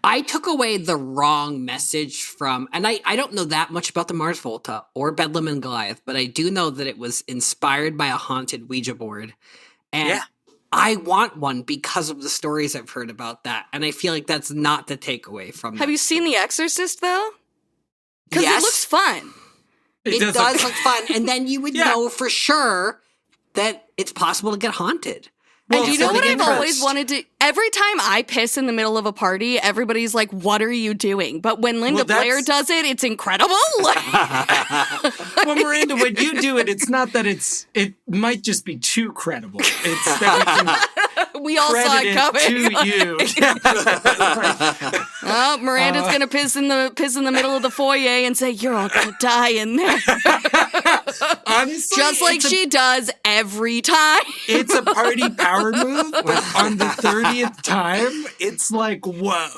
I took away the wrong message from, and I don't know that much about the Mars Volta or Bedlam and Goliath, but I do know that it was inspired by a haunted Ouija board. And I want one because of the stories I've heard about that. And I feel like that's not the takeaway from Have you seen The Exorcist, though? Because it looks fun. It does look fun. And then you would know for sure that it's possible to get haunted. Well, and do you know what I've always wanted to... Every time I piss in the middle of a party, everybody's like, what are you doing? But when Linda Blair does it, it's incredible. Well, Miranda, when you do it, it's not that it might just be too credible. It's that we all saw it coming. To you. Oh, Miranda's going to piss in the middle of the foyer and say, you're all going to die in there. Honestly, just like she does every time. It's a party power move, but on the 30th time, it's like, whoa.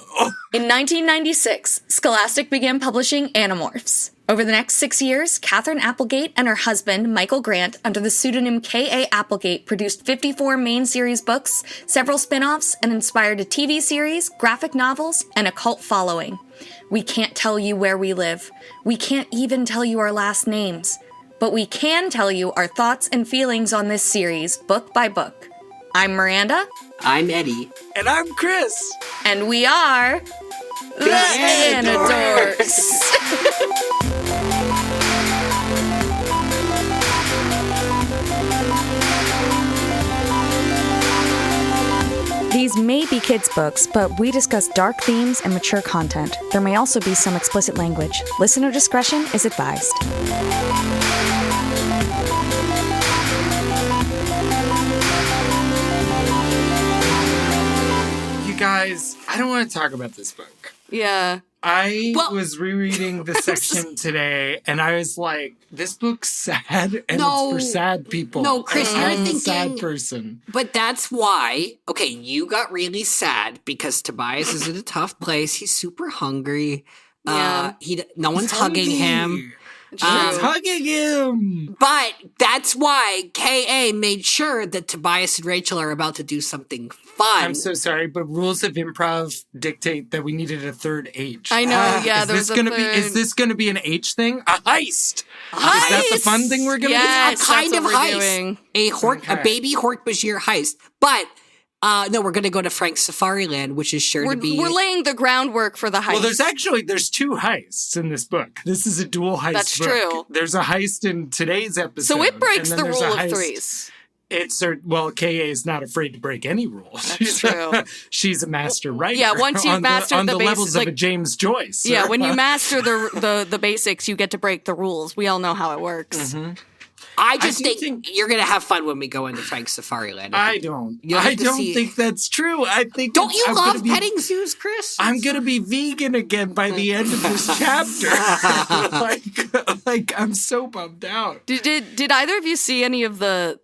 In 1996, Scholastic began publishing Animorphs. Over the next 6 years, Catherine Applegate and her husband, Michael Grant, under the pseudonym K.A. Applegate, produced 54 main series books, several spin-offs, and inspired a TV series, graphic novels, and a cult following. We can't tell you where we live. We can't even tell you our last names. But we can tell you our thoughts and feelings on this series, book by book. I'm Miranda. I'm Eddie. And I'm Chris. And we are... the Anidorks. These may be kids' books, but we discuss dark themes and mature content. There may also be some explicit language. Listener discretion is advised. You guys, I don't want to talk about this book. Yeah. I was rereading the section today, and I was like, this book's sad, and it's for sad people. No, Chris, you're thinking... I'm a sad person. But that's why, okay, you got really sad because Tobias is in a tough place. He's super hungry. Yeah. No one's hugging him. She's hugging him. But that's why K.A. made sure that Tobias and Rachel are about to do something fun. I'm so sorry, but rules of improv dictate that we needed a third H. I know, yeah. Is this going to be an H thing? A heist. Is that the fun thing we're going to do? It's a kind of heist. A baby Hork Bajir heist. But no, we're going to go to Frank's Safariland, which is sure to be... We're laying the groundwork for the heist. Well, there's two heists in this book. This is a dual heist That's book. True. There's a heist in today's episode. So it breaks the rule of threes. K.A. is not afraid to break any rules. That's true. She's a master writer. Yeah, once you've mastered the basics, levels of a James Joyce. Yeah, when you master the basics, you get to break the rules. We all know how it works. Mm-hmm. I think you're going to have fun when we go into Frank's Safariland. I don't think that's true. Don't you love petting zoos, Chris? I'm going to be vegan again by the end of this chapter. like I'm so bummed out. Did either of you see any of the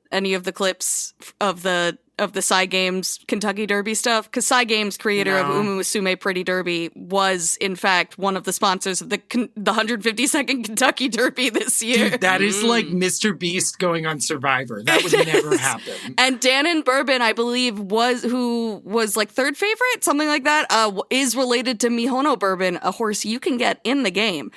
clips of the Psy Games Kentucky Derby stuff? Because Psy Games, creator of Umu Musume Pretty Derby, was in fact one of the sponsors of the 152nd Kentucky Derby this year. Dude, that is like Mr. Beast going on Survivor. That would never happen. And Dannon Bourbon, I believe, who was like third favorite, something like that, is related to Mihono Bourbon, a horse you can get in the game.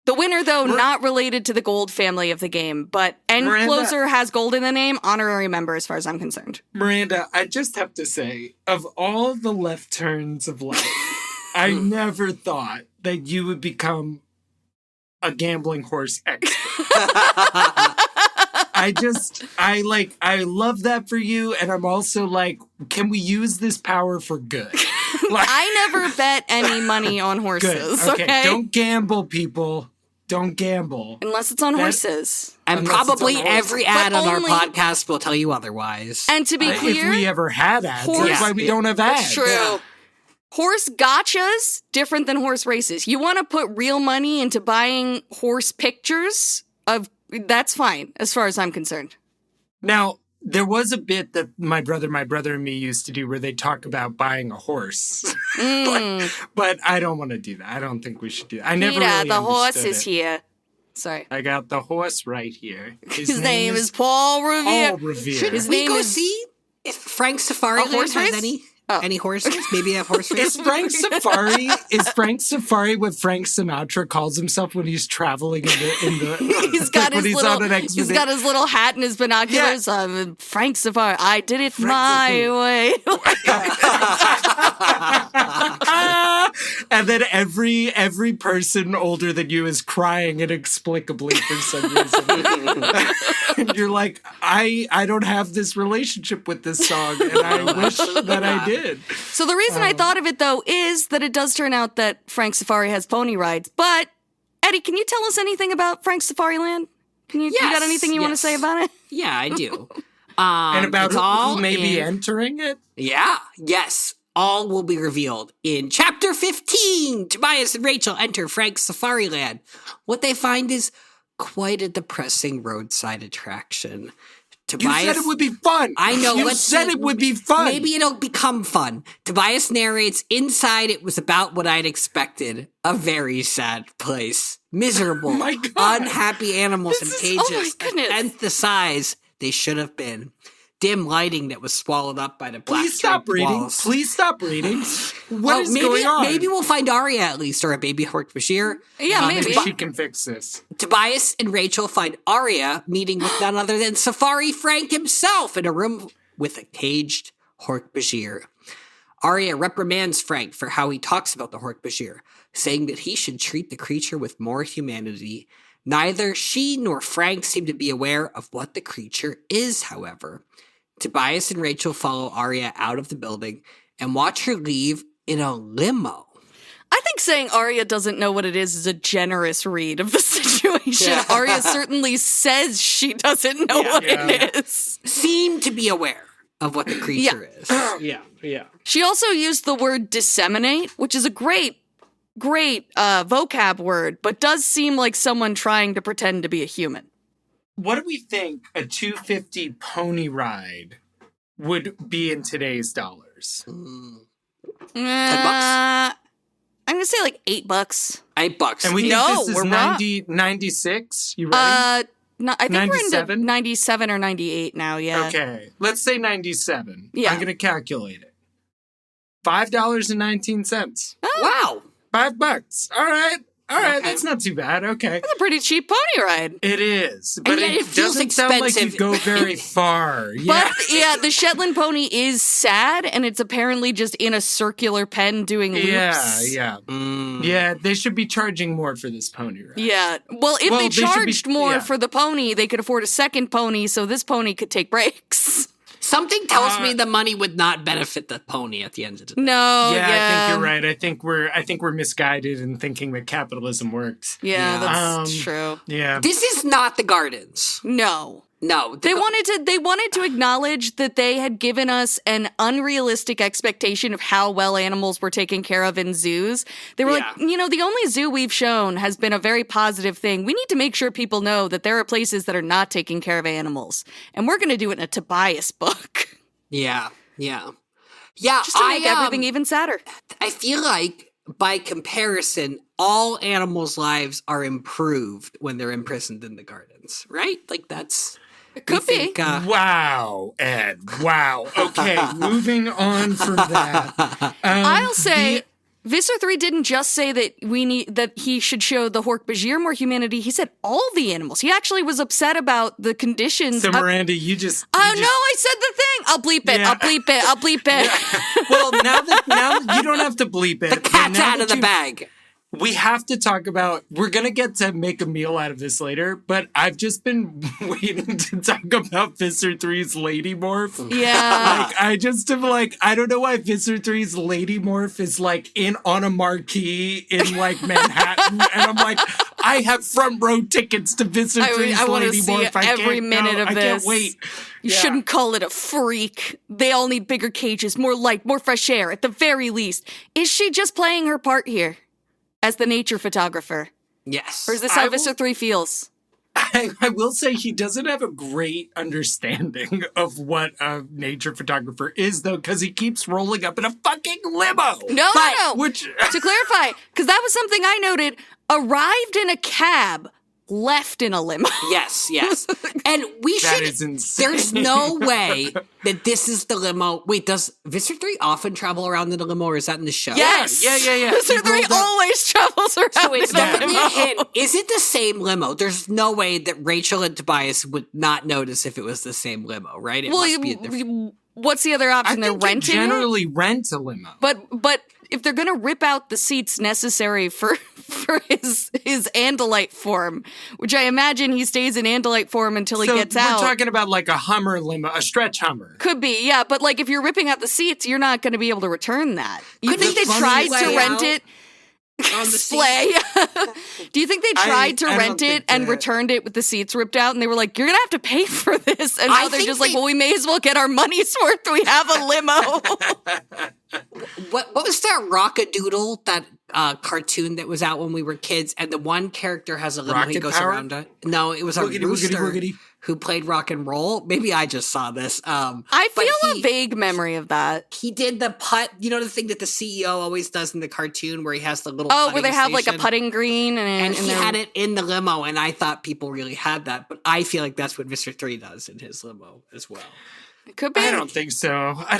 The winner, though, not related to the gold family of the game, but Closer has gold in the name, honorary member as far as I'm concerned. Miranda, I just have to say, of all the left turns of life, I never thought that you would become a gambling horse expert. I love that for you, and I'm also like, can we use this power for good? I never bet any money on horses, good. Okay? Don't gamble, people. Don't gamble. Unless it's on horses. And probably every ad on our podcast will tell you otherwise. And to be clear... If we ever had ads, that's why we don't have ads. That's true. Yeah. Horse gotchas, different than horse races. You want to put real money into buying horse pictures that's fine, as far as I'm concerned. Now, there was a bit that my brother and me used to do where they talk about buying a horse. But I don't want to do that. I don't think we should do that. I never really the horse is it. here. Sorry. I got the horse right here. His name is Paul Revere. Paul Revere. Should we go see if Frank's Safariland has any Any horses? Maybe they have horse races? Is Frank Safari what Frank Sinatra calls himself when he's traveling in the He's got when his he's on an expedition? he's got his little hat and his binoculars. Frank Safari. I did it my way. And then every person older than you is crying inexplicably for some reason. And you're like, I don't have this relationship with this song, and I wish that I did. So the reason I thought of it, though, is that it does turn out that Frank Safari has pony rides. But, Eddie, can you tell us anything about Frank Safari Land? You got anything you want to say about it? Yeah, I do. And about who may be in- entering it? Yeah, yes. All will be revealed in Chapter 15. Tobias and Rachel enter Frank's Safari Land. What they find is quite a depressing roadside attraction. Tobias, you said it would be fun. I know. You said it would be fun. Maybe it'll become fun. Tobias narrates, inside it was about what I'd expected. A very sad place. Miserable, my God. unhappy animals in cages. oh my goodness. And the size they should have been. Dim lighting that was swallowed up by the black Please stop reading. walls. Please stop reading. What is going on? Maybe we'll find Aria at least, or a baby Hork Bajir. Yeah, Maybe maybe. she can fix this. Tobias and Rachel find Aria meeting with none other than Safari Frank himself in a room with a caged Hork Bajir. Aria reprimands Frank for how he talks about the Hork Bajir, saying that he should treat the creature with more humanity. Neither she nor Frank seem to be aware of what the creature is, however. Tobias and Rachel follow Aria out of the building and watch her leave in a limo. I think saying Aria doesn't know what it is a generous read of the situation. Yeah. Aria certainly says she doesn't know what it is. Seem to be aware of what the creature is. Yeah. She also used the word disseminate, which is a great vocab word, but does seem like someone trying to pretend to be a human. What do we think a $250 pony ride would be in today's dollars? $10? I'm going to say like $8. $8. And we think this is 96? You ready? I think 97? we're into 97 or 98 now, yeah. Okay, let's say 97. Yeah. I'm going to calculate it. $5.19. Oh. Wow. $5. All right, Okay. that's not too bad. Okay. That's a pretty cheap pony ride. It is, but yet it it feels doesn't sound like you expensive. go very far. But yeah, the Shetland pony is sad, and it's apparently just in a circular pen doing loops. Yeah. Yeah, they should be charging more for this pony ride. Yeah. Well, if they should be- charged more yeah. for the pony, they could afford a second pony, so this pony could take breaks. Something tells me the money would not benefit the pony at the end of the day. No. Yeah, I think you're right. I think we're misguided in thinking that capitalism works. Yeah, that's true. Yeah. This is not the gardens. No. No. They wanted to acknowledge that they had given us an unrealistic expectation of how well animals were taken care of in zoos. They were like, the only zoo we've shown has been a very positive thing. We need to make sure people know that there are places that are not taking care of animals. And we're going to do it in a Tobias book. Yeah. Just to make everything even sadder. I feel like, by comparison, all animals' lives are improved when they're imprisoned in the gardens, right? Like, that's... It could be. Wow, Ed. Wow. Okay, moving on from that. I'll say... Visser-3 didn't just say that he should show the Hork Bajir more humanity. He said all the animals. He actually was upset about the conditions. So Miranda, you just... no, I said the thing. I'll bleep it. Yeah. I'll bleep it. Yeah. Well, now you don't have to bleep it. The cat's out of the bag. We have to talk about, we're going to get to make a meal out of this later, but I've just been waiting to talk about Visser-3's Lady Morph. Yeah. I just am like, I don't know why Visser-3's Lady Morph is like on a marquee in like Manhattan. And I'm like, I have front row tickets to Visser-3's I want to Lady see Morph. every minute of this. I can't wait. You shouldn't call it a freak. They all need bigger cages, more light, more fresh air, at the very least. Is she just playing her part here? As the nature photographer? Yes. Or is this how Visser-3 feels? I will say he doesn't have a great understanding of what a nature photographer is, though, because he keeps rolling up in a fucking limo. No. Which... To clarify, because that was something I noted, arrived in a cab left in a limo. Yes. And we That should. is insane. There's no way that this is the limo. Wait, does Visser-3 often travel around in the limo, or is that in the show? Yes. Yeah. Mr. 3 always travels around. So it's in a definitely limo. a hint. Is it the same limo? There's no way that Rachel and Tobias would not notice if it was the same limo, right? It must be a different. What's the other I option? They're think you renting it? generally rent a limo. But if they're gonna rip out the seats necessary for his Andalite form, which I imagine he stays in Andalite form until he gets out. We're talking about like a Hummer limo, a stretch Hummer. Could be, yeah. But like if you're ripping out the seats, you're not going to be able to return that. You Could think the they tried funny to way rent out it? on the seat? Slay. Do you think they tried to I don't rent it think and that- returned returned it with the seats ripped out, and they were like, "You're gonna have to pay for this," and now I they're think just like, they- "Well, we may as well get our money's worth. We have a limo." What was that Rockadoodle, that cartoon that was out when we were kids, and the one character has a limo he Rocket goes Power? around it? No, it was a Woogity, woogity, rooster woogity. who played rock and roll. Maybe I just saw this. I but feel he- a vague memory of that. He did the putt, you know, the thing that the CEO always does in the cartoon where he has the little Oh, where they putting have like a station? putting green, And he they're- had it in the limo, and I thought people really had that, but I feel like that's what Visser-3 does in his limo as well. It could be. I don't think so. I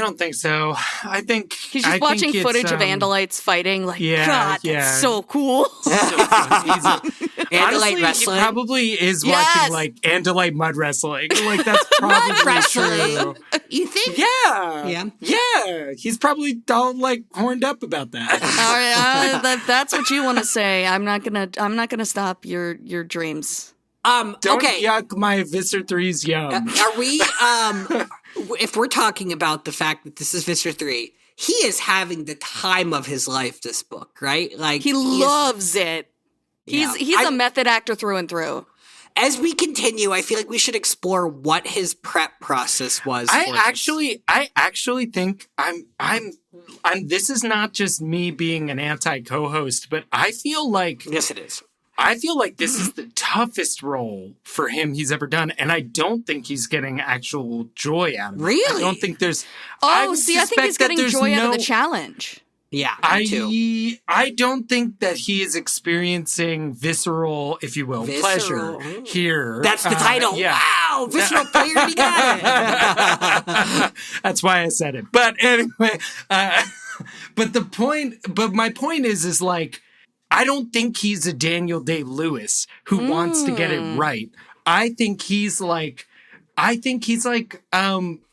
think He's just watching footage of Andalites fighting. Like, yeah, God, yeah. that's so cool. Andalite Honestly, wrestling. he probably is Yes. watching like Andalite mud wrestling. Like that's probably true. wrestling. You think? Yeah. Yeah. He's probably all like horned up about that. All right, that's what you want to say. I'm not gonna stop your dreams. Don't okay. yuck my Visser-3's yum. Are we, if we're talking about the fact that this is Visser-3, he is having the time of his life, this book, right? Like He loves it. Yeah. He's a method actor through and through. As we continue, I feel like we should explore what his prep process was. I for this. actually think I'm this is not just me being an anti-co-host, but I feel like Yes, it is. this is the toughest role for him he's ever done, and I don't think he's getting actual joy out of it. Really? I don't think there's. Oh, would see, I think suspect he's that getting there's joy out of no- the challenge. Yeah, me too. I don't think that he is experiencing visceral, if you will, Visceral. pleasure here. That's the title. Yeah. Wow, Visceral player, he got it. That's why I said it. But anyway, but my point is like, I don't think he's a Daniel Day-Lewis who wants to get it right. I think he's like,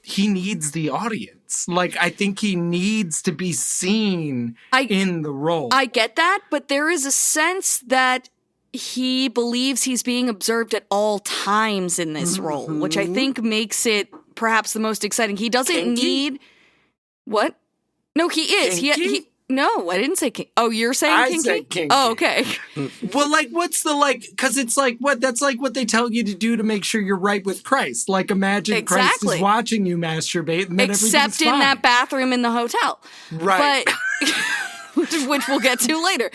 he needs the audience. Like, I think he needs to be seen in the role. I get that, but there is a sense that he believes he's being observed at all times in this role, which I think makes it perhaps the most exciting. He doesn't Kinky? need what? No, he is. Kinky? No, I didn't say kinky. Oh, you're saying I kinky? said kinky. Oh, okay. Well, like, what's the like? Because it's like what? That's like what they tell you to do to make sure you're right with Christ. Like, imagine Christ Exactly. is watching you masturbate, and then Except everything's in fine. that bathroom in the hotel. Right. But which we'll get to later.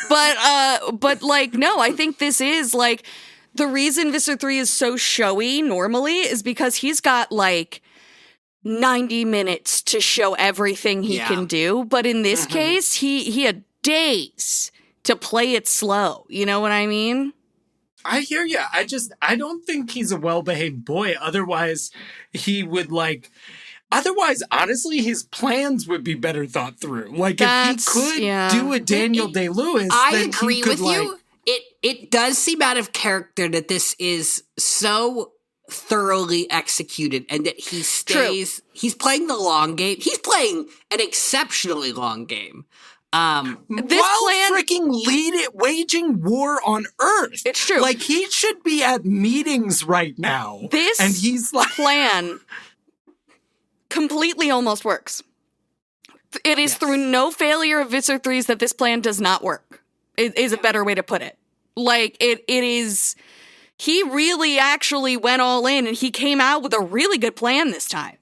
But like, no, I think this is like the reason Visser-3 is so showy normally is because he's got like 90 minutes to show everything he can do. But in this case, he had days to play it slow. You know what I mean? I hear you. I don't think he's a well-behaved boy. Otherwise, he would like. Otherwise, honestly, his plans would be better thought through. Like, That's- if he could yeah. do a Daniel Day-Lewis, I then agree he could, with you. It does seem out of character that this is so thoroughly executed and that he stays. He's playing the long game. He's playing an exceptionally long game. This while plan- freaking waging war on Earth. It's true. Like, he should be at meetings right now. This and he's like, plan completely almost works. It is through no failure of Visser-3's that this plan does not work. It is a better way to put it. Like, it is... He really actually went all in, and he came out with a really good plan this time.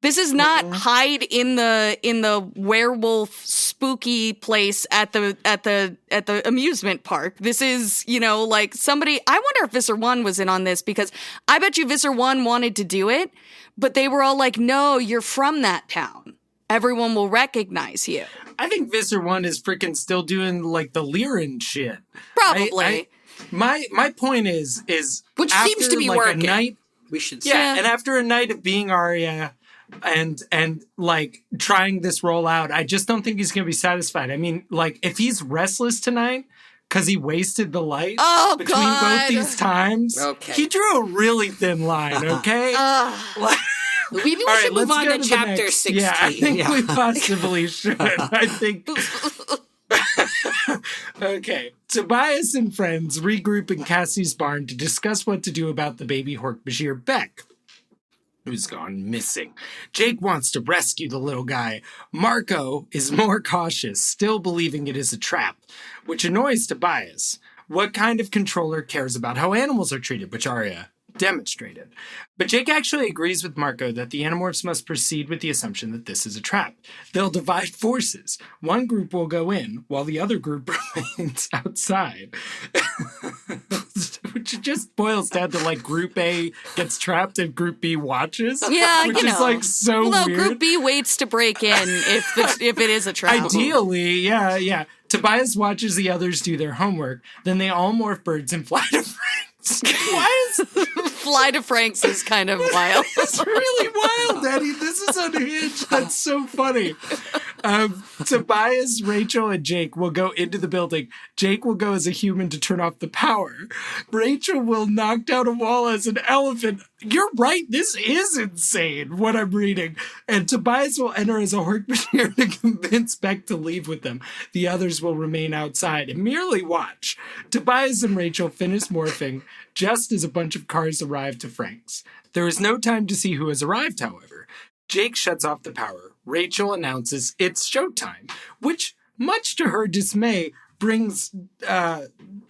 This is not hide in the werewolf spooky place at the amusement park. This is, you know, like somebody. I wonder if Visser-1 was in on this, because I bet you Visser-1 wanted to do it, but they were all like, "No, you're from that town. Everyone will recognize you." I think Visser-1 is freaking still doing like the Lyran shit. Probably. My point is which after, seems to be like, working. a night, We should say. and after a night of being Aria and like trying this role out, I just don't think he's gonna be satisfied. I mean, like, if he's restless tonight because he wasted the light between both these times, he drew a really thin line. Okay. Maybe we should move on to chapter 16. Yeah, I think we possibly should. I think. Okay. Tobias and friends regroup in Cassie's barn to discuss what to do about the baby Hork Bajir Beck, who's gone missing. Jake wants to rescue the little guy. Marco is more cautious, still believing it is a trap, which annoys Tobias. What kind of controller cares about how animals are treated, which Aria demonstrated. But Jake actually agrees with Marco that the Animorphs must proceed with the assumption that this is a trap. They'll divide forces. One group will go in, while the other group remains outside. Which just boils down to, like, Group A gets trapped and Group B watches. Yeah, which is, like, so no, weird. Group B waits to break in if it is a trap. Ideally, yeah. Tobias watches the others do their homework. Then they all morph birds and fly to France. Why is Fly to Frank's is kind of wild. It's really wild, Eddie. This is unhinged. That's so funny. Tobias, Rachel, and Jake will go into the building. Jake will go as a human to turn off the power. Rachel will knock down a wall as an elephant. You're right. This is insane, what I'm reading. And Tobias will enter as a Hork Bajir to convince Beck to leave with them. The others will remain outside and merely watch. Tobias and Rachel finish morphing just as a bunch of cars arrive to Frank's. There is no time to see who has arrived, however. Jake shuts off the power. Rachel announces it's showtime, which, much to her dismay, brings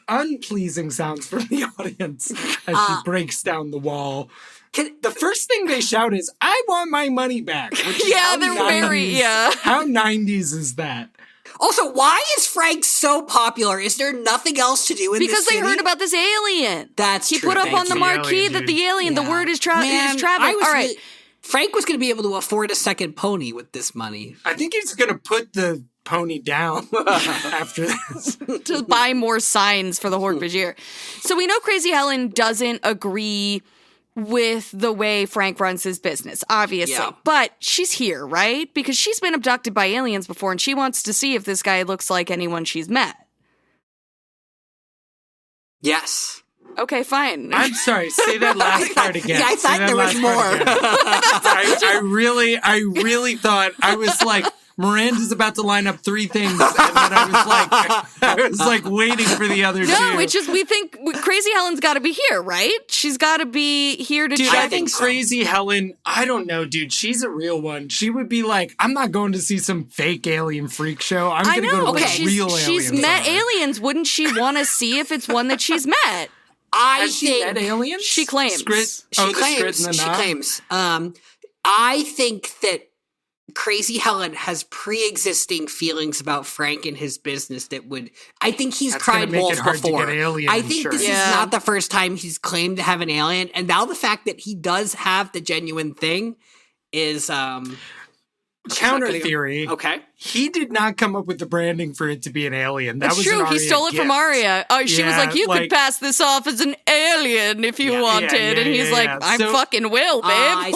unpleasing sounds from the audience as she breaks down the wall. The first thing they shout is, "I want my money back." Which is how 90s is that? Also, why is Frank so popular? Is there nothing else to do in this Because they city? heard about this alien. That's he true. put up Thank on the you. marquee that the alien, the word is traveling. All right. Frank was going to be able to afford a second pony with this money. I think he's going to put the pony down after this. To buy more signs for the Hork Bajir. So we know Crazy Helen doesn't agree with the way Frank runs his business, obviously. Yeah. But she's here, right? Because she's been abducted by aliens before, and she wants to see if this guy looks like anyone she's met. Yes. Okay, fine. I'm sorry, say that last part again. Yeah, I thought there was more. I really thought, I was like, Miranda's about to line up 3 things, and then I was like waiting for the other two. No, it's just we think Crazy Helen's got to be here, right? She's got to be here to Dude, check. I think Crazy Helen, I don't know, dude. She's a real one. She would be like, I'm not going to see some fake alien freak show. I'm going to go to like real aliens. She's met aliens. Wouldn't she want to see if it's one that she's met? Has she met aliens? She claims. She claims. I think that Crazy Helen has pre-existing feelings about Frank and his business that would... I think he's tried wolves before. I think this is not the first time he's claimed to have an alien. And now the fact that he does have the genuine thing is... counter theory. Okay. He did not come up with the branding for it to be an alien. That was true. He stole it from Aria. Oh, she was like, you could pass this off as an alien if you wanted. And he's like, I fucking will, babe.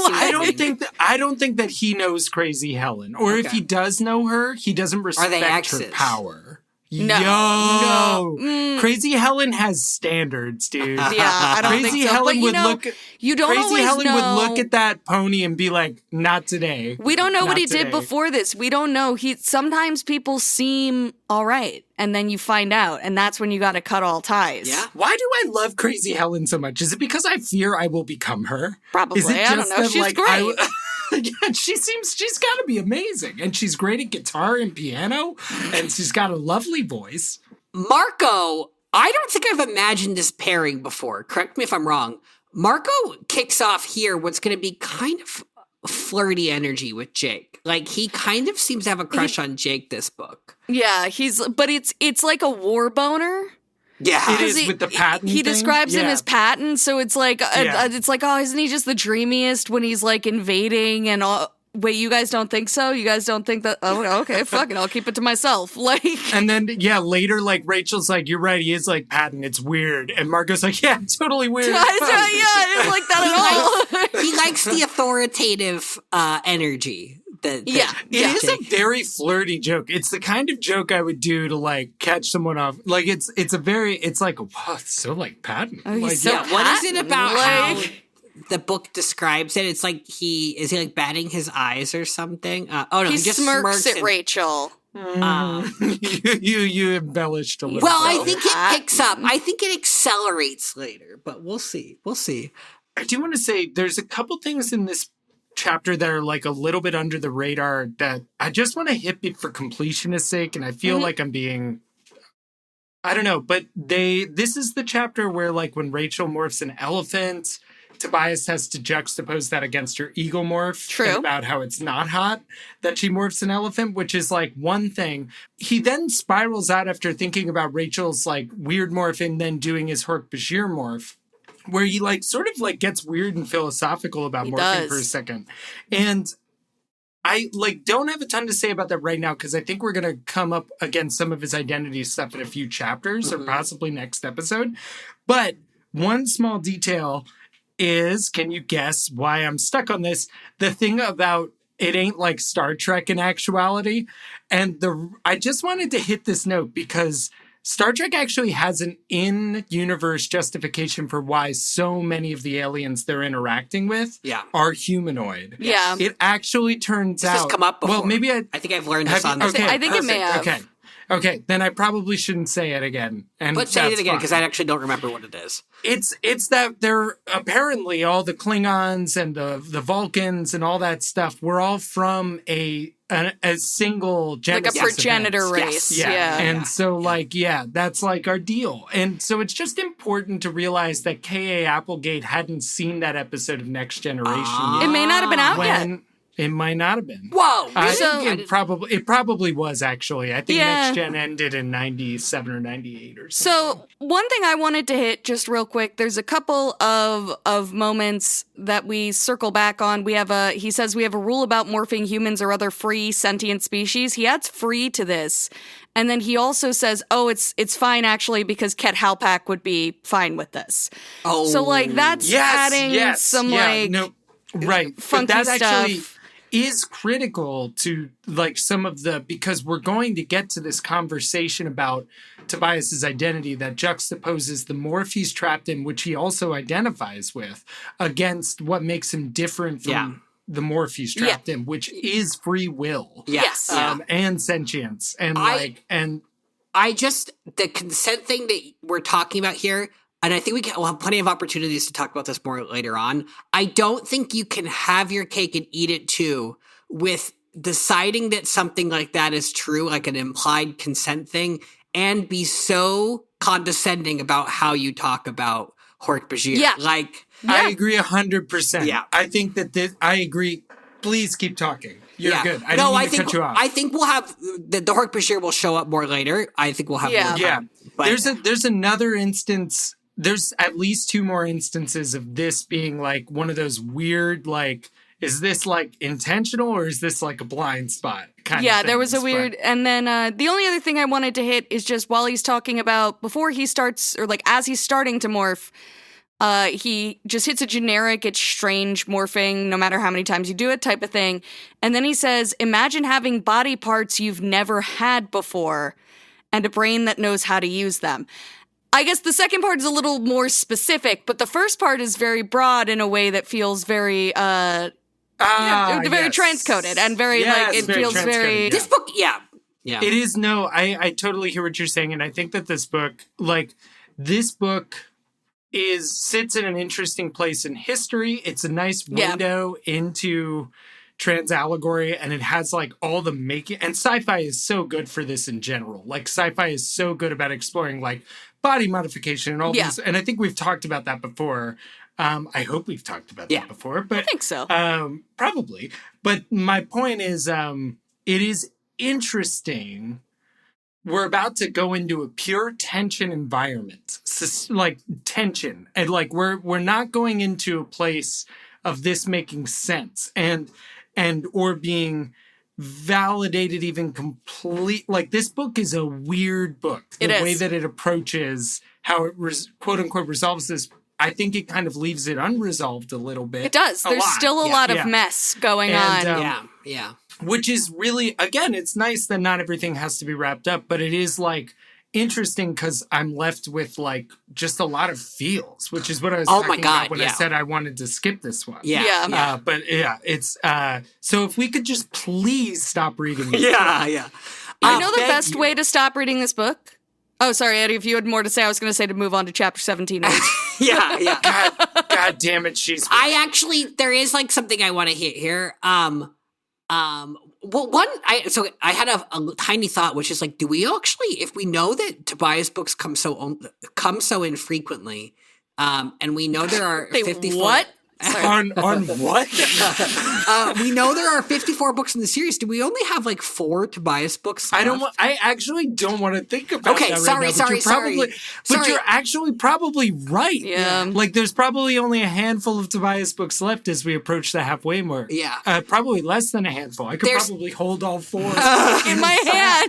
I don't think that he knows Crazy Helen. Or if he does know her, he doesn't respect her power. No. Crazy Helen has standards, dude. Yeah, I don't think so. Helen but would look. You don't Crazy always Helen know. would look at that pony and be like, "Not today." We don't know what he did before this. We don't know. Sometimes people seem all right, and then you find out, and that's when you got to cut all ties. Yeah. Why do I love Crazy Helen so much? Is it because I fear I will become her? Probably. Is it I don't know. She's great. Yeah, she's got to be amazing. And she's great at guitar and piano, and she's got a lovely voice. Marco, I don't think I've imagined this pairing before. Correct me if I'm wrong. Marco kicks off here what's going to be kind of flirty energy with Jake. Like, he kind of seems to have a crush on Jake this book. Yeah, but it's like a war boner. Yeah, it is with the patent. He describes him as patent, so it's like, oh, isn't he just the dreamiest when he's like invading and all? wait, you guys don't think so? You guys don't think that? Oh, okay, fuck it. I'll keep it to myself. Like, and then, later, like, Rachel's like, you're right, he is like Patton, it's weird. And Marco's like, yeah, totally weird. I didn't like that at all. He likes the authoritative energy. It is a very flirty joke. It's the kind of joke I would do to, like, catch someone off. Like, it's like, wow, it's so like Patton. Oh, he's like, so what is it about how like... the book describes it? It's like he like batting his eyes or something. He just smirks at Rachel. You embellished a little. Well, I think it picks up. I think it accelerates later, but we'll see. I do want to say there's a couple things in this chapter that are like a little bit under the radar that I just want to hit for completionist sake, and I feel like I'm being, I don't know, but this is the chapter where, like, when Rachel morphs an elephant, Tobias has to juxtapose that against her eagle morph. True. About how it's not hot that she morphs an elephant, which is like one thing. He then spirals out after thinking about Rachel's like weird morph and then doing his Hork Bajir morph, where he like sort of like gets weird and philosophical about morphing for a second. And I like don't have a ton to say about that right now because I think we're going to come up against some of his identity stuff in a few chapters or possibly next episode. But one small detail is, can you guess why I'm stuck on this? The thing about it ain't like Star Trek in actuality. And I just wanted to hit this note because Star Trek actually has an in-universe justification for why so many of the aliens they're interacting with are humanoid. Yeah. It actually turns out... This has come up before. Well, maybe I think I've learned this on this. Okay, I think it may have. Okay, then I probably shouldn't say it again. But say it again, because I actually don't remember what it is. It's that they're apparently all the Klingons and the Vulcans and all that stuff were all from a single genesis. Like a progenitor race. Yes. Yeah. And so, like, that's like our deal. And so it's just important to realize that K.A. Applegate hadn't seen that episode of Next Generation yet. It may not have been out yet. It might not have been. Whoa! I think it probably was, actually. I think Next Gen ended in 97 or 98 or something. So one thing I wanted to hit just real quick, there's a couple of moments that we circle back on. He says we have a rule about morphing humans or other free sentient species. He adds free to this. And then he also says, it's fine actually because Ket Halpak would be fine with this. Oh. So like that's adding some right. funky but that stuff. Actually is critical to like some of because we're going to get to this conversation about Tobias's identity that juxtaposes the morph he's trapped in, which he also identifies with, against what makes him different from the morph he's trapped in, which is free will. Yes. And sentience. And the consent thing that we're talking about here, and I think we'll have plenty of opportunities to talk about this more later on. I don't think you can have your cake and eat it too with deciding that something like that is true, like an implied consent thing, and be so condescending about how you talk about Hork Bajir. Yeah. I agree 100%. Yeah. I think that I agree. Please keep talking. You're good. I didn't cut you off. I think we'll have the Hork Bajir will show up more later. I think we'll have more time. Yeah. But there's another instance. There's at least two more instances of this being like one of those weird, like, is this like intentional or is this like a blind spot kind of thing? Yeah, there was a weird, and then the only other thing I wanted to hit is just while he's talking about, before he starts, or like as he's starting to morph, he just hits a generic, it's strange morphing, no matter how many times you do it type of thing. And then he says, imagine having body parts you've never had before and a brain that knows how to use them. I guess the second part is a little more specific, but the first part is very broad in a way that feels very, very transcoded and very it feels very. This book, yeah. It is I totally hear what you're saying, and I think that this book sits in an interesting place in history. It's a nice window into trans allegory, and it has like all the making, and sci-fi is so good for this in general. Like sci-fi is so good about exploring like body modification and all this, and I think we've talked about that before. I hope we've talked about that before, but I think so. Probably. But my point is, it is interesting. We're about to go into a pure tension environment, like tension, and like we're not going into a place of this making sense. And or being validated even complete. Like, this book is a weird book. The way that it approaches how it quote unquote resolves this, I think it kind of leaves it unresolved a little bit. It does. There's still a lot of mess going on. Yeah. Which is really, again, it's nice that not everything has to be wrapped up, but it is like interesting because I'm left with like just a lot of feels, which is what I was talking about when I said I wanted to skip this one. But yeah, it's so if we could just please stop reading this book. You know the best way to stop reading this book? Oh, sorry, Eddie, if you had more to say, I was going to say to move on to chapter 17. God damn it, there is like something I want to hit here. Well, I had a tiny thought, which is like, do we actually, if we know that Tobias books come so infrequently, and we know there are 54. What? On what? We know there are 54 books in the series. Do we only have like 4 Tobias books left? I actually don't want to think about that right now. But you're actually probably right. Yeah. Like, there's probably only a handful of Tobias books left as we approach the halfway mark. Yeah. Probably less than a handful. I could probably hold all 4 in my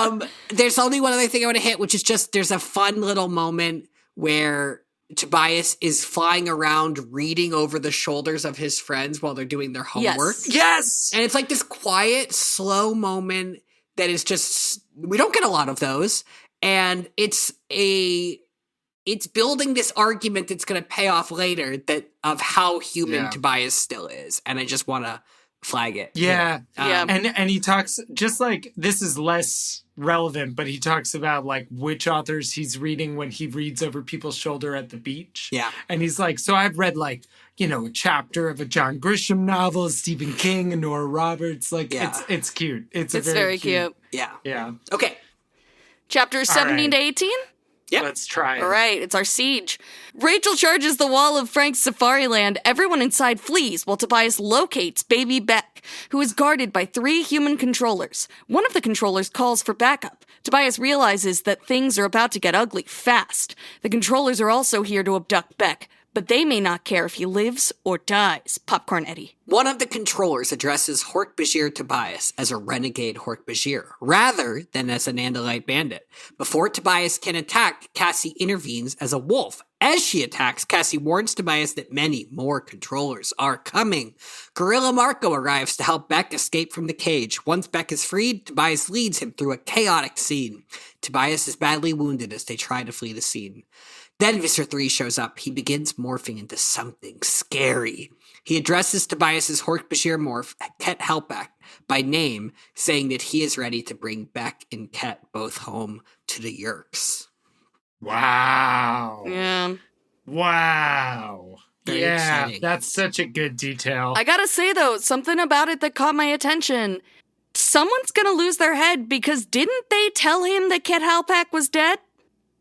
hand. There's only one other thing I want to hit, which is just there's a fun little moment where Tobias is flying around reading over the shoulders of his friends while they're doing their homework. Yes! And it's like this quiet, slow moment that is just, we don't get a lot of those. And it's building this argument that's going to pay off later of how human Tobias still is. And I just want to flag it. Yeah. And he talks, just like, this is less relevant, but he talks about like which authors he's reading when he reads over people's shoulder at the beach. Yeah. And he's like, so I've read like, a chapter of a John Grisham novel, Stephen King, and Nora Roberts. Like, it's cute. It's very cute. Yeah. Okay. Chapter 17 to 18? Yep. Let's try it. All right, it's our siege. Rachel charges the wall of Frank's safari land. Everyone inside flees while Tobias locates baby Beck, who is guarded by 3 human controllers. One of the controllers calls for backup. Tobias realizes that things are about to get ugly fast. The controllers are also here to abduct Beck, but they may not care if he lives or dies. Popcorn Eddie. One of the controllers addresses Hork Bajir Tobias as a renegade Hork Bajir, rather than as an Andalite bandit. Before Tobias can attack, Cassie intervenes as a wolf. As she attacks, Cassie warns Tobias that many more controllers are coming. Gorilla Marco arrives to help Beck escape from the cage. Once Beck is freed, Tobias leads him through a chaotic scene. Tobias is badly wounded as they try to flee the scene. Then Visser-3 shows up. He begins morphing into something scary. He addresses Tobias's Hork Bajir morph, Ket Halpak, by name, saying that he is ready to bring Beck and Ket both home to the Yeerks. Wow. Yeah. Wow. Very exciting. That's such a good detail. I gotta say, though, something about it that caught my attention. Someone's gonna lose their head because didn't they tell him that Ket Halpak was dead?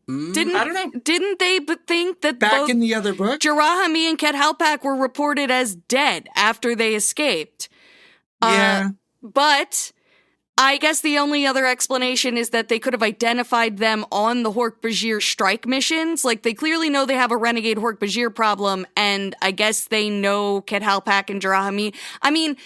I don't know. Didn't they think that back in the other book, Jirahime and Ket Halpak were reported as dead after they escaped? Yeah. But I guess the only other explanation is that they could have identified them on the Hork Bajir strike missions. Like, they clearly know they have a renegade Hork Bajir problem, and I guess they know Ket Halpak and Jirahime. I mean,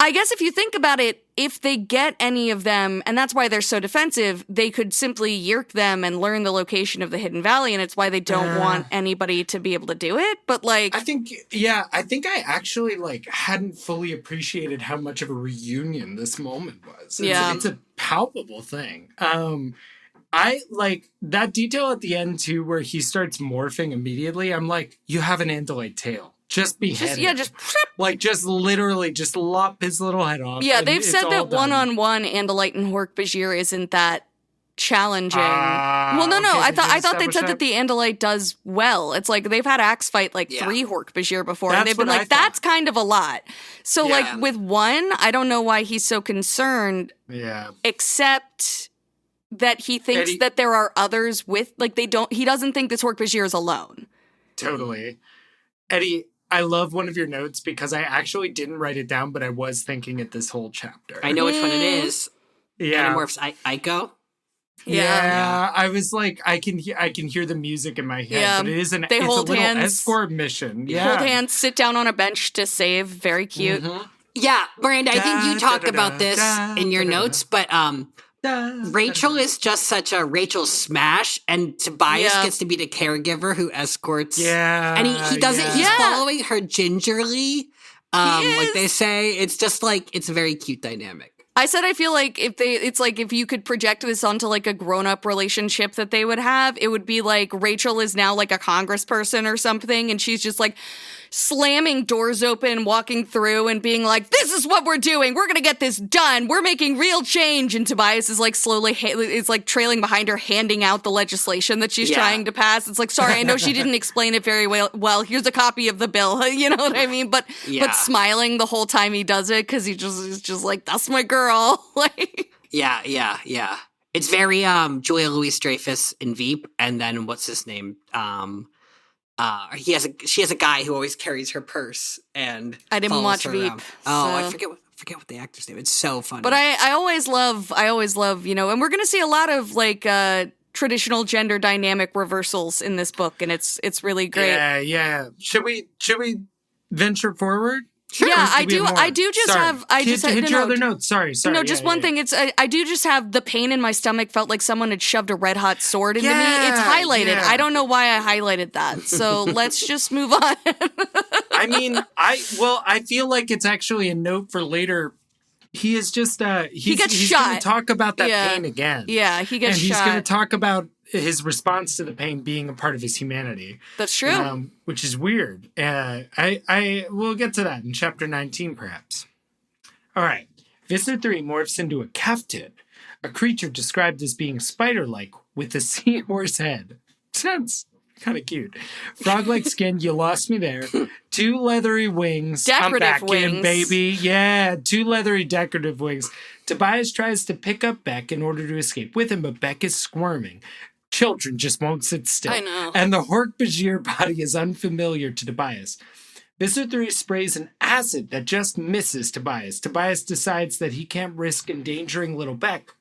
I guess if you think about it, if they get any of them, and that's why they're so defensive, they could simply yerk them and learn the location of the Hidden Valley, and it's why they don't want anybody to be able to do it. But, like, I think I actually, like, hadn't fully appreciated how much of a reunion this moment was. It's a palpable thing. I like that detail at the end, too, where he starts morphing immediately. I'm like, you have an Andalite tail. Just behead him. Just literally just lop his little head off. Yeah, they've said that one-on-one Andalite and Hork Bajir isn't that challenging. Well, no, I thought they said that the Andalite does well. It's like they've had axe fight 3 Hork Bajir before, and they've been like, that's kind of a lot. So like with one, I don't know why he's so concerned. Yeah. Except that he thinks that there are others with, like, he doesn't think this Hork Bajir is alone. Totally. Eddie, I love one of your notes because I actually didn't write it down, but I was thinking it this whole chapter. I know which one it is. Yeah. Animorphs Aiko? Yeah, I was like, I can hear the music in my head, but it is it's a little escort mission. Yeah, hold hands, sit down on a bench to save. Very cute. Yeah, Miranda, I think you talked about this in your notes, but Rachel is just such a Rachel smash, and Tobias gets to be the caregiver who escorts. Yeah, and he does it. He's following her gingerly, like they say. It's just like it's a very cute dynamic. I said I feel like it's like if you could project this onto like a grown-up relationship that they would have, it would be like Rachel is now like a congressperson or something, and she's just like slamming doors open, walking through and being like, this is what we're doing. We're going to get this done. We're making real change. And Tobias is like slowly, is like trailing behind her, handing out the legislation that she's trying to pass. It's like, sorry, I know she didn't explain it very well. Here's a copy of the bill. You know what I mean? But smiling the whole time he does it because he's just like, that's my girl. Like, yeah. It's very Julia Louis-Dreyfus in Veep, and then what's his name? She has a guy who always carries her purse, and I didn't watch Veep. I forget what the actor's name. It's so funny. But I always love, and we're gonna see a lot of like traditional gender dynamic reversals in this book, and it's really great. Yeah. Should we venture forward? Sure. Yeah, I do just have. I just hit your other notes. Sorry. No, just one thing. It's I do just have the pain in my stomach. Felt like someone had shoved a red hot sword into me. It's highlighted. Yeah. I don't know why I highlighted that. So let's just move on. I mean, I feel like it's actually a note for later. He is just he gets shot. He's going to talk about that pain again. Yeah, he gets shot. And he's going to talk about his response to the pain being a part of his humanity. That's true. Which is weird. I will get to that in chapter 19, perhaps. All right. Visser-3 morphs into a caftid, a creature described as being spider-like with a seahorse head. Sounds kind of cute. Frog-like skin, you lost me there. 2 leathery wings. Decorative I'm back wings. in, baby. Yeah, 2 leathery decorative wings. Tobias tries to pick up Beck in order to escape with him, but Beck is squirming. Children just won't sit still. I know. And the Hork Bajir body is unfamiliar to Tobias. Visser-3 sprays an acid that just misses Tobias. Tobias decides that he can't risk endangering little Beck.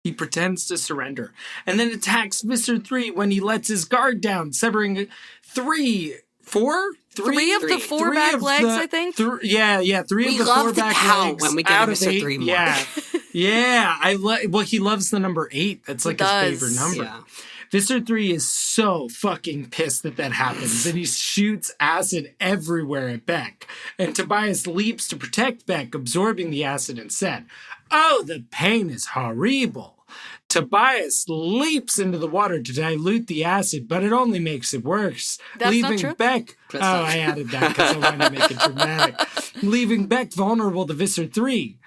He pretends to surrender and then attacks Visser-3 when he lets his guard down, severing 3 of the 4 back legs, I think. 3 of the 4 back legs when we get out of Visser-3 8. Yeah. Well, he loves the number 8. That's like his favorite number. Yeah. Visser-3 is so fucking pissed that happens, and he shoots acid everywhere at Beck. And Tobias leaps to protect Beck, absorbing the acid instead. Oh, the pain is horrible. Tobias leaps into the water to dilute the acid, but it only makes it worse. That's leaving not true. Beck. I added that because I wanted to make it dramatic. Leaving Beck vulnerable to Visser-3.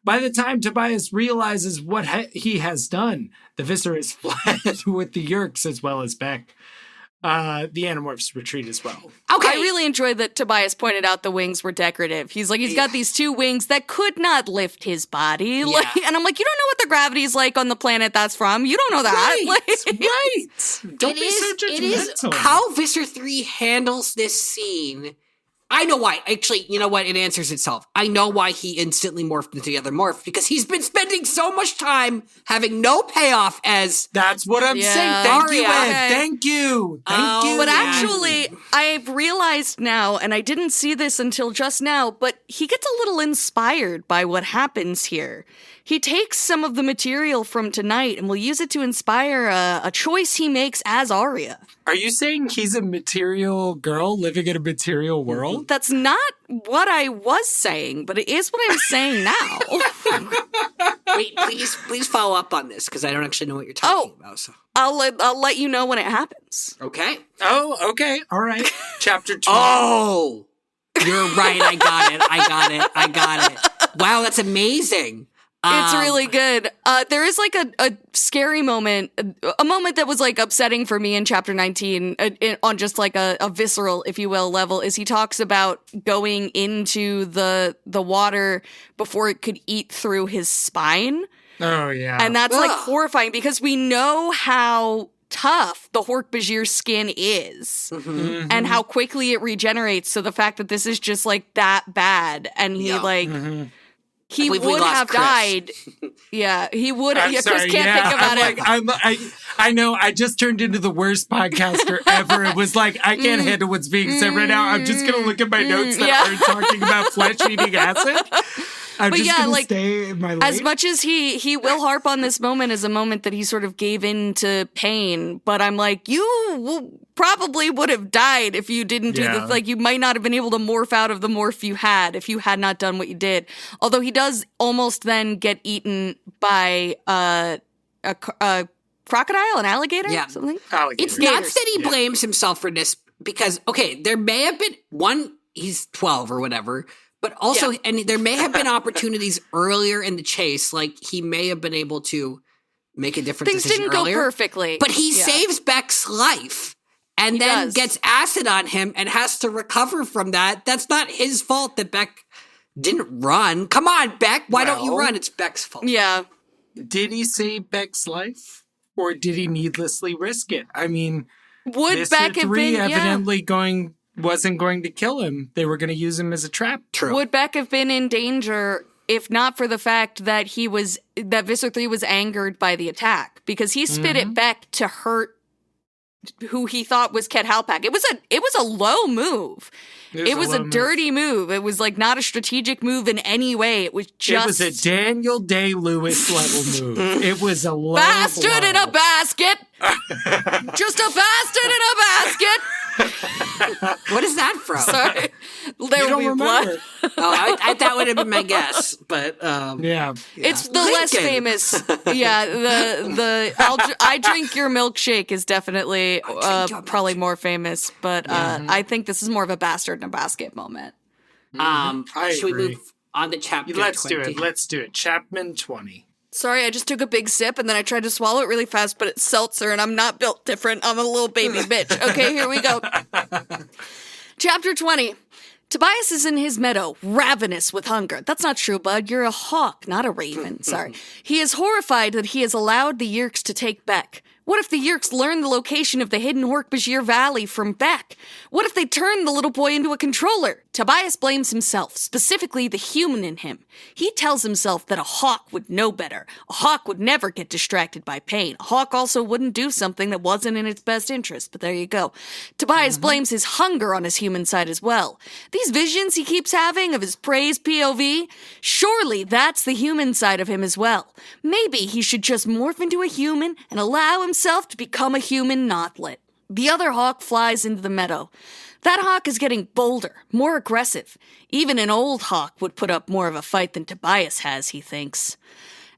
By the time Tobias realizes what he has done, the Visser is fled with the Yeerks as well as Beck. The Animorphs retreat as well. Okay. I really enjoyed that Tobias pointed out the wings were decorative. He's like, he's got these 2 wings that could not lift his body. Yeah. Like, and I'm like, you don't know what the gravity's like on the planet that's from. You don't know that. Right. Don't be so judgmental. It is how Visser-3 handles this scene. I know why. Actually, you know what? It answers itself. I know why he instantly morphed into the other morph, because he's been spending so much time having no payoff as... That's what I'm saying. Thank you, Ed. Thank you. Thank you. But actually, I've realized now, and I didn't see this until just now, but he gets a little inspired by what happens here. He takes some of the material from tonight and will use it to inspire a choice he makes as Aria. Are you saying he's a material girl living in a material world? That's not what I was saying, but it is what I'm saying now. Wait, please follow up on this, because I don't actually know what you're talking about. So. I'll let you know when it happens. Okay. Oh, okay. All right. Chapter 2. Oh, you're right. I got it. Wow, that's amazing. It's really good. There is like a scary moment, a moment that was like upsetting for me in chapter 19 on just like a visceral, if you will, level, is he talks about going into the water before it could eat through his spine. Oh, yeah. And that's like horrifying, because we know how tough the Hork Bajir skin is and how quickly it regenerates. So the fact that this is just like that bad, and he he would have died. Yeah, he would. I'm sorry, Chris can't think about it. I know. I just turned into the worst podcaster ever. It was like I can't handle what's being said right now. I'm just gonna look at my notes that aren't talking about flesh-eating acid. I'm just gonna stay in my lane. As much as he will harp on this moment as a moment that he sort of gave in to pain, but I'm like, you probably would have died if you didn't do this. Like, you might not have been able to morph out of the morph you had if you had not done what you did. Although he does almost then get eaten by a crocodile, an alligator, something. Alligator. It's nuts that he blames himself for this because, okay, there may have been he's 12 or whatever. But also, and there may have been opportunities earlier in the chase, like he may have been able to make a different decision earlier. Things didn't go perfectly. But he saves Beck's life and then gets acid on him and has to recover from that. That's not his fault that Beck didn't run. Come on, Beck. Why don't you run? It's Beck's fault. Yeah. Did he save Beck's life? Or did he needlessly risk it? I mean, would Beck have been evidently wasn't going to kill him. They were going to use him as a trap. True. Would Beck have been in danger if not for the fact that Visser-3 was angered by the attack? Because he spit at Beck to hurt who he thought was Ket Halpak. It was a low move. It was a dirty move. It was like not a strategic move in any way. It was a Daniel Day-Lewis level move. It was a low bastard blow. in a basket. Just a bastard in a basket. What is that from? Sorry. There will be blood. I thought would have been my guess, but it's the less famous. Yeah, the I drink your milkshake is definitely probably more famous, but I think this is more of a bastard in a basket moment. Should we move on to chapter 20? Let's do it. Chapman 20. Sorry, I just took a big sip and then I tried to swallow it really fast, but it's seltzer and I'm not built different. I'm a little baby bitch. Okay, here we go. Chapter 20. Tobias is in his meadow, ravenous with hunger. That's not true, bud. You're a hawk, not a raven. Sorry. He is horrified that he has allowed the Yeerks to take Beck. What if the Yeerks learn the location of the hidden Hork Bajir Valley from Beck? What if they turn the little boy into a controller? Tobias blames himself, specifically the human in him. He tells himself that a hawk would know better. A hawk would never get distracted by pain. A hawk also wouldn't do something that wasn't in its best interest, but there you go. Tobias blames his hunger on his human side as well. These visions he keeps having of his prey's POV, surely that's the human side of him as well. Maybe he should just morph into a human and allow himself to become a human notlet. The other hawk flies into the meadow. That hawk is getting bolder, more aggressive. Even an old hawk would put up more of a fight than Tobias has, he thinks.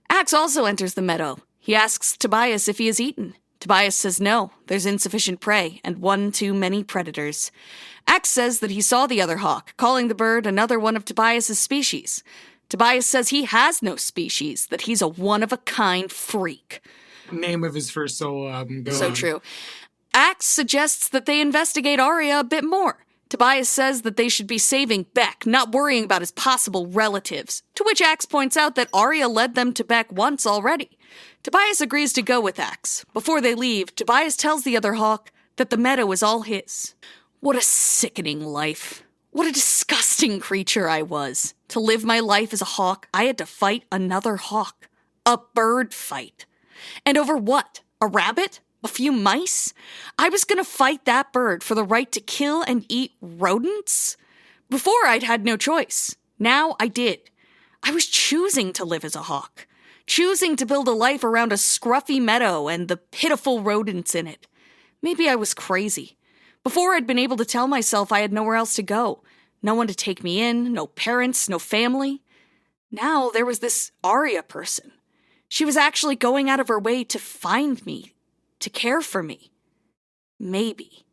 Axe also enters the meadow. He asks Tobias if he has eaten. Tobias says no, there's insufficient prey, and one too many predators. Axe says that he saw the other hawk, calling the bird another one of Tobias's species. Tobias says he has no species, that he's a one-of-a-kind freak. Name of his first solo album. So true. Axe suggests that they investigate Aria a bit more. Tobias says that they should be saving Beck, not worrying about his possible relatives, to which Axe points out that Aria led them to Beck once already. Tobias agrees to go with Axe. Before they leave, Tobias tells the other hawk that the meadow is all his. What a sickening life. What a disgusting creature I was. To live my life as a hawk, I had to fight another hawk. A bird fight. And over what? A rabbit? A few mice? I was gonna fight that bird for the right to kill and eat rodents? Before, I'd had no choice. Now I did. I was choosing to live as a hawk. Choosing to build a life around a scruffy meadow and the pitiful rodents in it. Maybe I was crazy. Before, I'd been able to tell myself I had nowhere else to go. No one to take me in, no parents, no family. Now there was this Aria person. She was actually going out of her way to find me, to care for me. Maybe.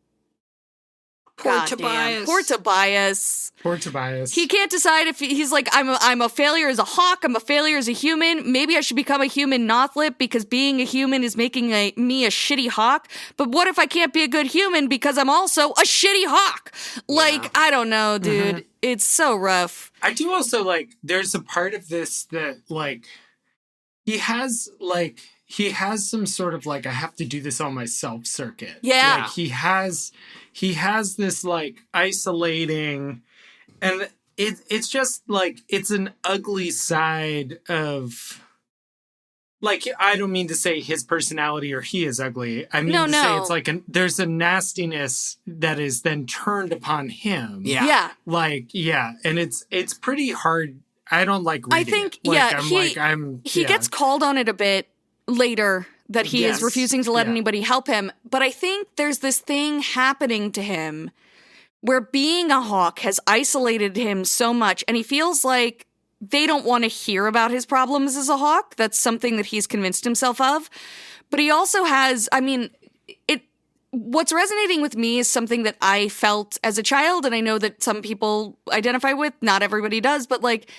Poor Tobias. Poor Tobias. Poor Tobias. He can't decide if he's like, I'm a failure as a hawk, I'm a failure as a human. Maybe I should become a human notlet because being a human is making me a shitty hawk. But what if I can't be a good human because I'm also a shitty hawk? Like, I don't know, dude. It's so rough. I do also, there's a part of this that, he has some sort of I have to do this on myself circuit. Yeah. He has this isolating, and it's just like it's an ugly side of. Like, I don't mean to say his personality or he is ugly. I mean say it's like there's a nastiness that is then turned upon him. Yeah. Like, and it's pretty hard. I don't like reading I think, it. Like, he gets called on it a bit later that he is refusing to let anybody help him. But I think there's this thing happening to him where being a hawk has isolated him so much, and he feels like they don't want to hear about his problems as a hawk. That's something that he's convinced himself of. But he also has, what's resonating with me is something that I felt as a child, and I know that some people identify with, not everybody does, but like,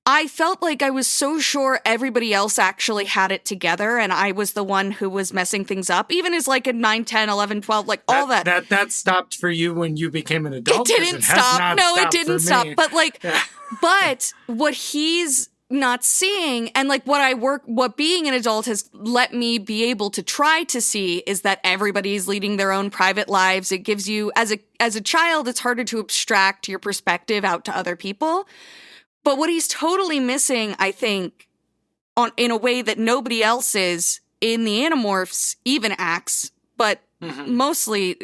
I felt like I was so sure everybody else actually had it together, and I was the one who was messing things up, even as like at 9, 10, 11, 12, like all that. That stopped for you when you became an adult? It didn't stop. No, it didn't stop. But like, but what he's not seeing, and like what being an adult has let me be able to try to see, is that everybody's leading their own private lives. It gives you, as a child, it's harder to abstract your perspective out to other people. But what he's totally missing, I think, in a way that nobody else is in the Animorphs, even Axe, but mostly,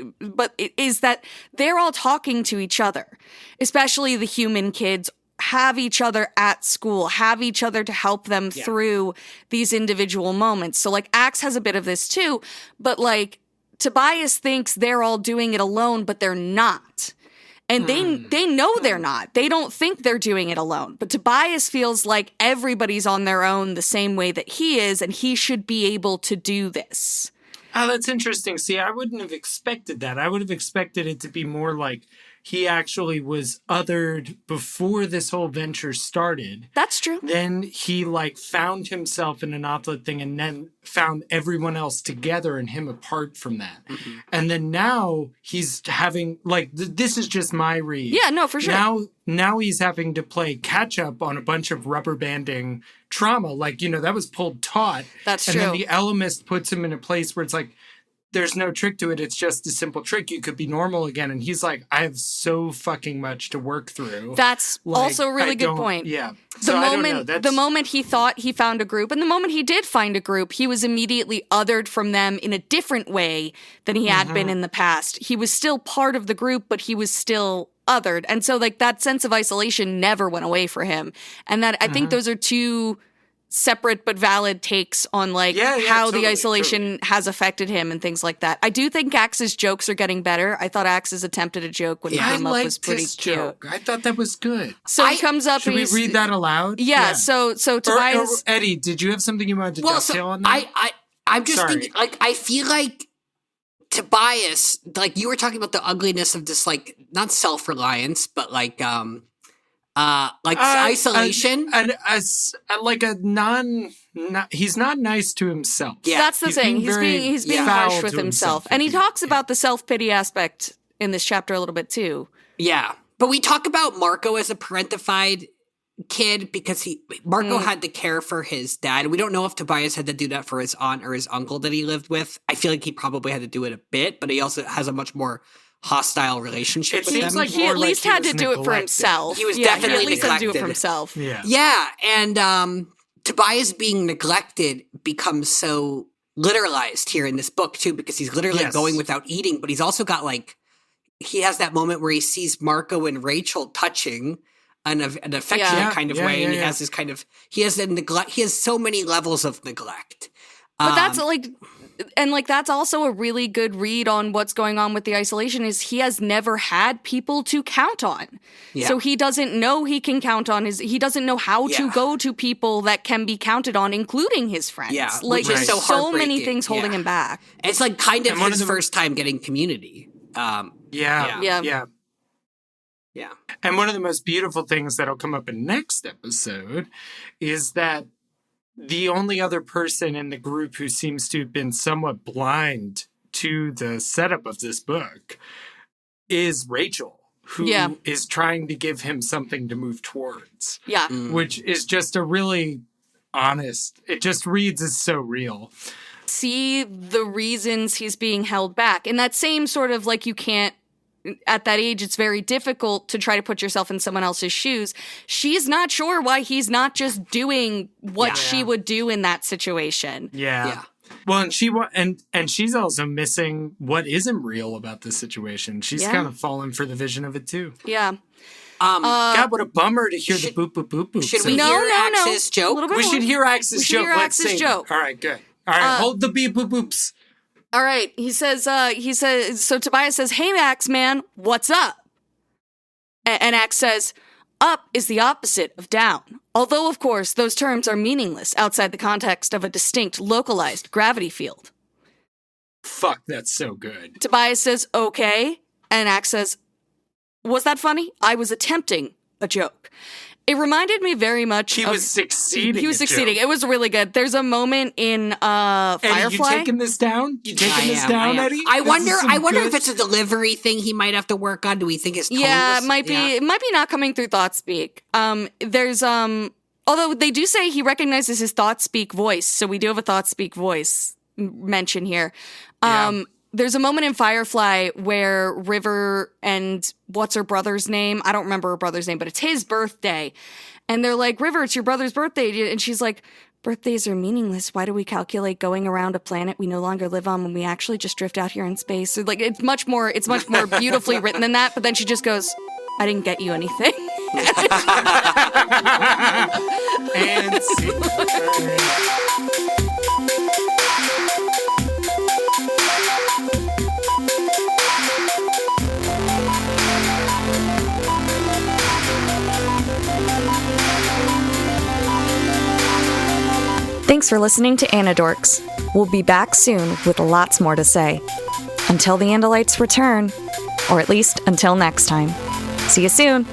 is that they're all talking to each other, especially the human kids have each other at school, have each other to help them through these individual moments. So like Axe has a bit of this too, but like Tobias thinks they're all doing it alone, but they're not. And they know they're not. They don't think they're doing it alone. But Tobias feels like everybody's on their own the same way that he is, and he should be able to do this. Oh, that's interesting. See, I wouldn't have expected that. I would have expected it to be more like he actually was othered before this whole venture started. That's true. Then he like found himself in an Othlet thing and then found everyone else together and him apart from that. Mm-hmm. And then now he's having like, this is just my read. Yeah, no, for sure. Now he's having to play catch up on a bunch of rubber banding trauma. Like, that was pulled taut. That's and true. And then the Elemist puts him in a place where it's like, there's no trick to it. It's just a simple trick. You could be normal again. And he's like, I have so fucking much to work through. That's also a really good point. Yeah. The moment he thought he found a group, and the moment he did find a group, he was immediately othered from them in a different way than he had been in the past. He was still part of the group, but he was still othered. And so like that sense of isolation never went away for him. And that I think those are two separate but valid takes on like how the isolation has affected him and things like that. I do think Axe's jokes are getting better. I thought Axe's attempt at a joke when he came up was pretty cute. Joke. I thought that was good. So he comes up. Should we read that aloud? Yeah. So Tobias. Eddie, did you have something you wanted to dovetail on that? I'm just thinking. Like, I feel like Tobias, like you were talking about the ugliness of this, like not self-reliance, but like isolation, he's not nice to himself. Yeah, that's the thing. He's being harsh with himself, and he talks about the self-pity aspect in this chapter a little bit too. Yeah, but we talk about Marco as a parentified kid because Marco had to care for his dad. We don't know if Tobias had to do that for his aunt or his uncle that he lived with. I feel like he probably had to do it a bit, but he also has a much more hostile relationship with them. Like he at least had to do it for himself. He was definitely at least had to do it for himself. Yeah, and Tobias being neglected becomes so literalized here in this book too, because he's literally going without eating, but he's also got like, he has that moment where he sees Marco and Rachel touching an affectionate kind of way, and he has this kind of, he has so many levels of neglect. But that's like, and like that's also a really good read on what's going on with the isolation is he has never had people to count on. Yeah. So he doesn't know he can count on he doesn't know how to go to people that can be counted on, including his friends. Yeah. Like there's so many things holding him back. It's like kind of his first time getting community. Yeah. And one of the most beautiful things that'll come up in next episode is that the only other person in the group who seems to have been somewhat blind to the setup of this book is Rachel, who is trying to give him something to move towards. Yeah. Which is just a really honest, it just reads as so real. See the reasons he's being held back. And that same sort of like you can't at that age, it's very difficult to try to put yourself in someone else's shoes. She's not sure why he's not just doing what she would do in that situation. Yeah. Well, and she's also missing what isn't real about this situation. She's kind of fallen for the vision of it too. Yeah. God, what a bummer to hear the boop boop boop boop. Should we hear Axe's joke? We should hear Axe's joke. Let's sing. All right, good. All right, hold the beep boop boops. All right, he says, so Tobias says, "Hey, Axe man, what's up?" And Axe says, "Up is the opposite of down. Although, of course, those terms are meaningless outside the context of a distinct, localized gravity field." Fuck, that's so good. Tobias says, "Okay." And Axe says, "Was that funny? I was attempting a joke." It reminded me very much He was succeeding. He was succeeding. It was really good. There's a moment in Firefly. Eddie, you taking this down? You taking this down, Eddie? I wonder if it's a delivery thing he might have to work on. Do we think his tone it might be. It might be not coming through thought speak. There's although they do say he recognizes his thought speak voice, so we do have a thought speak voice mention here. There's a moment in Firefly where River and what's her brother's name? I don't remember her brother's name, but it's his birthday. And they're like, "River, it's your brother's birthday." And she's like, "Birthdays are meaningless. Why do we calculate going around a planet we no longer live on when we actually just drift out here in space?" So, like, it's much more beautifully written than that. But then she just goes, "I didn't get you anything." And see. Thanks for listening to Anidorks. We'll be back soon with lots more to say. Until the Andalites return, or at least until next time. See you soon!